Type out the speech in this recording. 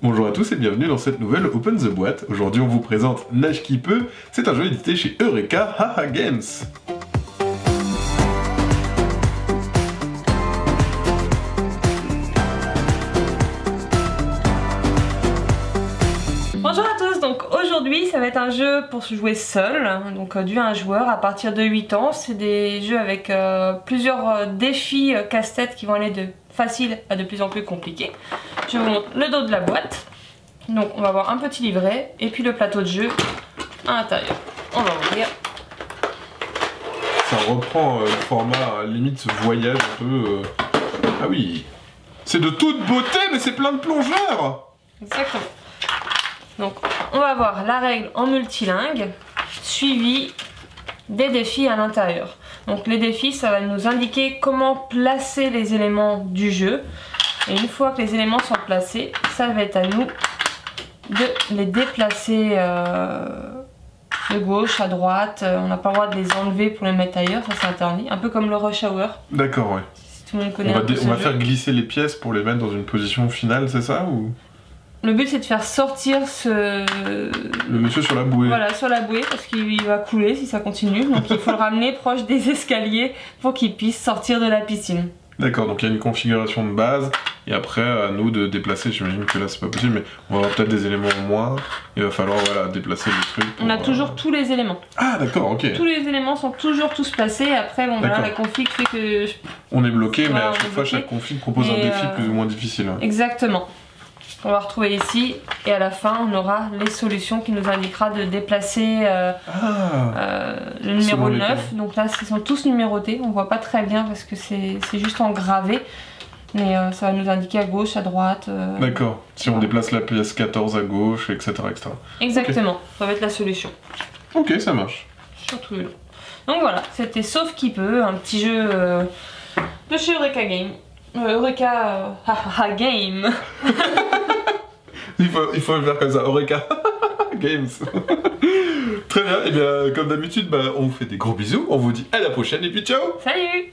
Bonjour à tous et bienvenue dans cette nouvelle Open the Boîte. Aujourd'hui on vous présente Nage qui peut, c'est un jeu édité chez Eureka Haha Games. Bonjour à tous, donc aujourd'hui ça va être un jeu pour se jouer seul, donc dû à un joueur à partir de 8 ans. C'est des jeux avec plusieurs défis casse-tête qui vont aller de facile à de plus en plus compliqué. Je vous montre le dos de la boîte. Donc on va avoir un petit livret et puis le plateau de jeu à l'intérieur. On va ouvrir. Ça reprend le format limite voyage un peu... Ah oui, c'est de toute beauté mais c'est plein de plongeurs. Exactement. Donc on va avoir la règle en multilingue, suivi des défis à l'intérieur. Donc les défis, ça va nous indiquer comment placer les éléments du jeu. Et une fois que les éléments sont placés, ça va être à nous de les déplacer de gauche à droite. On n'a pas le droit de les enlever pour les mettre ailleurs, ça c'est interdit. Un peu comme le Rush Hour. D'accord, ouais. Si tout le monde connaît on va faire glisser les pièces pour les mettre dans une position finale, c'est ça ou... Le but c'est de faire sortir le monsieur sur la bouée. Voilà, sur la bouée, parce qu'il va couler si ça continue. Donc il faut le ramener proche des escaliers pour qu'il puisse sortir de la piscine. D'accord, donc il y a une configuration de base, et après à nous de déplacer, j'imagine que là c'est pas possible, mais on va avoir peut-être des éléments en moins, il va falloir voilà, déplacer les trucs. On a toujours tous les éléments. Ah d'accord, ok. Tous les éléments sont toujours tous placés, après bon voilà, la config fait que... On est bloqué, voilà, mais à chaque fois chaque config propose un défi plus ou moins difficile. Exactement. On va retrouver ici, et à la fin on aura les solutions qui nous indiquera de déplacer le numéro 9. Donc là ils sont tous numérotés, on voit pas très bien parce que c'est juste en gravé. Mais ça va nous indiquer à gauche, à droite. D'accord, si on déplace la pièce 14 à gauche, etc. etc. Exactement, okay. Ça va être la solution. Ok, ça marche. Surtout le long. Donc voilà, c'était Sauf qui peut, un petit jeu de chez Eureka Game. Eureka Game. il faut le faire comme ça, Eureka Games. Très bien, et bien comme d'habitude, on vous fait des gros bisous, on vous dit à la prochaine et puis ciao. Salut.